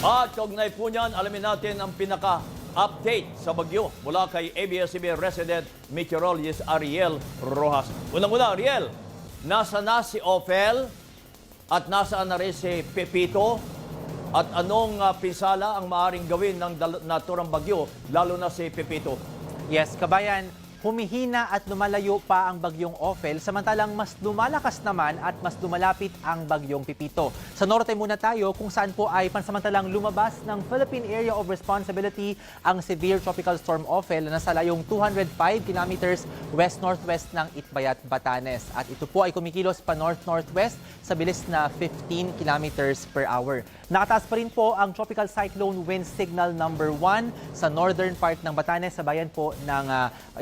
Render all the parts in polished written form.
At kaugnay po niyan, alamin natin ang pinaka-update sa bagyo mula kay ABS-CBN resident meteorologist Ariel Rojas. Unang-una, Ariel, nasa na si Ophel at nasaan na rin si Pepito? At anong pinsala ang maaaring gawin ng naturang bagyo, lalo na si Pepito? Yes, kabayan, humihina at lumalayo pa ang bagyong Ophel, samantalang mas lumalakas naman at mas lumalapit ang bagyong Pepito. Sa norte muna tayo kung saan po ay pansamantalang lumabas ng Philippine Area of Responsibility ang Severe Tropical Storm Ophel na nasa layong 205 kilometers west-northwest ng Itbayat, Batanes. At ito po ay kumikilos pa north-northwest sa bilis na 15 kilometers per hour. Nakataas pa rin po ang Tropical Cyclone Wind Signal number 1 sa northern part ng Batanes sa bayan po ng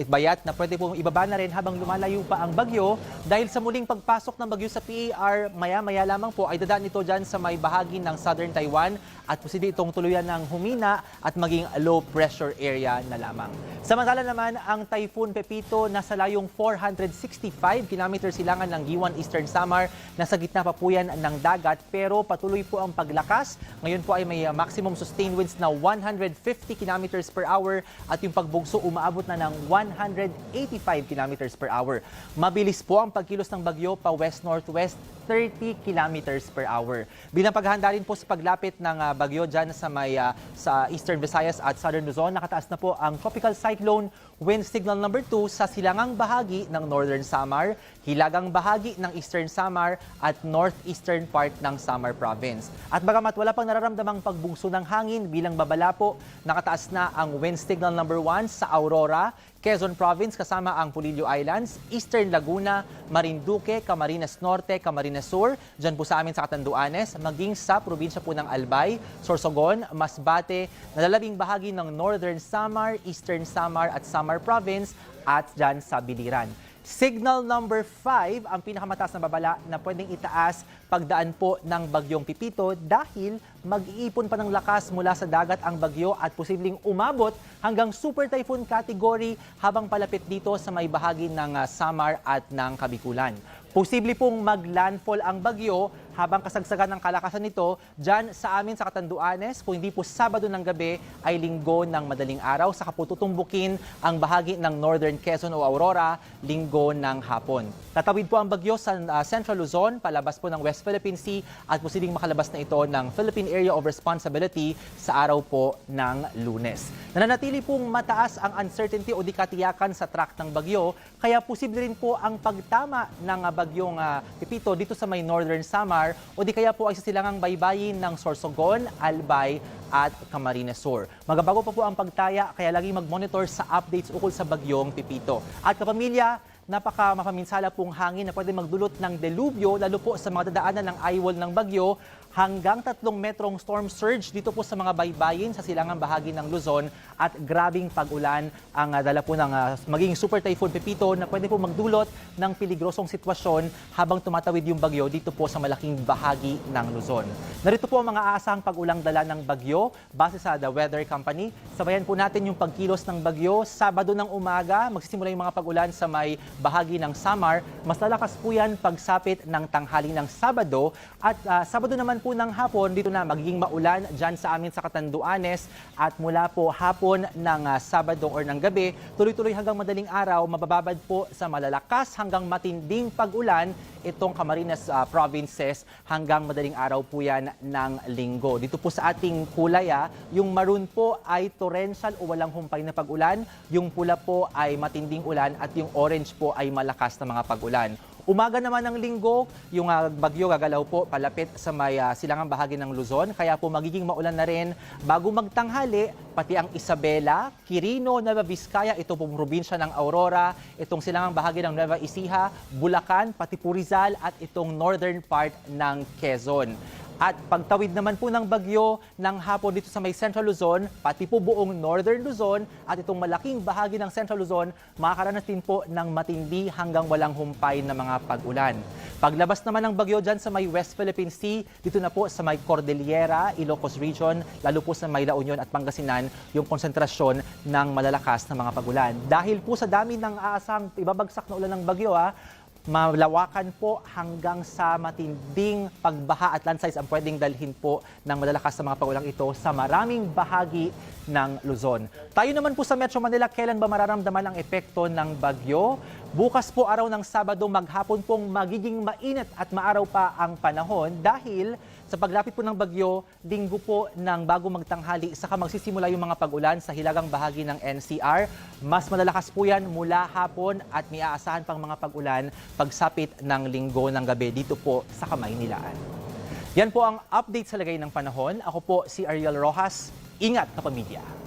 Itbayat, na pwede pong ibaba na rin habang lumalayo pa ang bagyo dahil sa muling pagpasok ng bagyo sa PAR maya-maya lamang po ay dadaan ito dyan sa may bahagi ng southern Taiwan at posible itong tuluyan ng humina at maging low pressure area na lamang. Samantala naman ang Typhoon Pepito nasa layong 465 km silangan ng Giwan, Eastern Samar, nasa gitna pa po yan ng dagat pero patuloy po ang paglakas. Ngayon po ay may maximum sustained winds na 150 km per hour at yung pagbugso umaabot na ng 185 km per hour. Mabilis po ang pagkilos ng bagyo pa west-northwest, 30 km per hour. Bilang paghahanda rin po sa paglapit ng bagyo dyan sa Eastern Visayas at Southern Luzon, nakataas na po ang Tropical Cyclone Wind Signal number 2 sa silangang bahagi ng Northern Samar, hilagang bahagi ng Eastern Samar at northeastern part ng Samar Province. At bagamat wala pang nararamdamang pagbugso ng hangin bilang babala po, nakataas na ang Wind Signal number 1 sa Aurora, Quezon Province kasama ang Pulillo Islands, Eastern Laguna, Marinduque, Camarines Norte, Camarines Sur, dyan po sa amin sa Catanduanes, maging sa probinsya po ng Albay, Sorsogon, Masbate, nalalabing bahagi ng Northern Samar, Eastern Samar at Samar Province at dyan sa Biliran. Signal number 5 ang pinakamataas na babala na pwedeng itaas pagdaan po ng bagyong Pepito dahil mag-iipon pa ng lakas mula sa dagat ang bagyo at posibleng umabot hanggang Super Typhoon category habang palapit dito sa may bahagi ng Samar at ng Kabikulan. Posible pong mag-landfall ang bagyo habang kasagsagan ng kalakasan nito dyan sa amin sa Catanduanes. Kung hindi po Sabado ng gabi ay Linggo ng madaling araw. Saka po tutumbukin ang bahagi ng Northern Quezon o Aurora, Linggo ng hapon. Tatawid po ang bagyo sa Central Luzon, palabas po ng West Philippine Sea at posibleng makalabas na ito ng Philippine Area of Responsibility sa araw po ng Lunes. Nananatili pong mataas ang uncertainty o di katiyakan sa track ng bagyo, kaya posible rin po ang pagtama ng bagyong Pepito dito sa may Northern Samar o di kaya po ay sa silangang baybayin ng Sorsogon, Albay at Camarines Sur. Magabago pa po ang pagtaya kaya lagi mag-monitor sa updates ukol sa bagyong Pepito. At kapamilya, napaka-mapaminsala pong hangin na pwede magdulot ng delubyo lalo po sa mga dadaanan ng eyewall ng bagyo hanggang 3 metrong storm surge dito po sa mga baybayin sa silangang bahagi ng Luzon at grabing pag-ulan ang dala po ng maging Super Typhoon Pepito na pwede po magdulot ng peligrosong sitwasyon habang tumatawid yung bagyo dito po sa malaking bahagi ng Luzon. Narito po ang mga aasahang pag-ulang dala ng bagyo base sa The Weather Company. Sabayan po natin yung pagkilos ng bagyo. Sabado ng umaga, magsisimula yung mga pag-ulan sa may bahagi ng Samar. Mas lalakas po yan pagsapit ng tanghali ng Sabado at Sabado naman po ng hapon, dito na magiging maulan dyan sa amin sa Catanduanes at mula po hapon ng Sabado or ng gabi, tuloy-tuloy hanggang madaling araw, mabababad po sa malalakas hanggang matinding pag-ulan itong Camarines provinces hanggang madaling araw po yan ng Linggo. Dito po sa ating kulay, yung maroon po ay torrential o walang humpay na pag-ulan, yung pula po ay matinding ulan at yung orange po ay malakas na mga pag-ulan. Umaga naman ng Linggo, yung bagyo gagalaw po palapit sa may silangang bahagi ng Luzon. Kaya po magiging maulan na rin bago magtanghali, pati ang Isabela, Quirino, Nueva Vizcaya, ito pong probinsya ng Aurora, itong silangang bahagi ng Nueva Ecija, Bulacan, pati po Rizal at itong northern part ng Quezon. At pagtawid naman po ng bagyo ng hapon dito sa may Central Luzon, pati po buong Northern Luzon at itong malaking bahagi ng Central Luzon, makakaranas din po ng matindi hanggang walang humpay na mga pag-ulan. Paglabas naman ng bagyo dyan sa may West Philippine Sea, dito na po sa may Cordillera, Ilocos Region, lalo po sa may La Union at Pangasinan, yung konsentrasyon ng malalakas na mga pag-ulan. Dahil po sa dami ng aasang ibabagsak na ulan ng bagyo, malawakan po hanggang sa matinding pagbaha at landslides ang pwedeng dalhin po ng malalakas na mga pagulang ito sa maraming bahagi ng Luzon. Tayo naman po sa Metro Manila, kailan ba mararamdaman ang epekto ng bagyo? Bukas po araw ng Sabado, maghapon pong magiging mainit at maaraw pa ang panahon dahil sa paglapit po ng bagyo, linggo po ng bago magtanghali, saka magsisimula yung mga pag-ulan sa hilagang bahagi ng NCR. Mas malalakas po yan mula hapon at may aasahan pang mga pag-ulan pagsapit ng linggo ng gabi dito po sa Kamaynilaan. Yan po ang update sa lagay ng panahon. Ako po si Ariel Rojas. Ingat, kapamilya.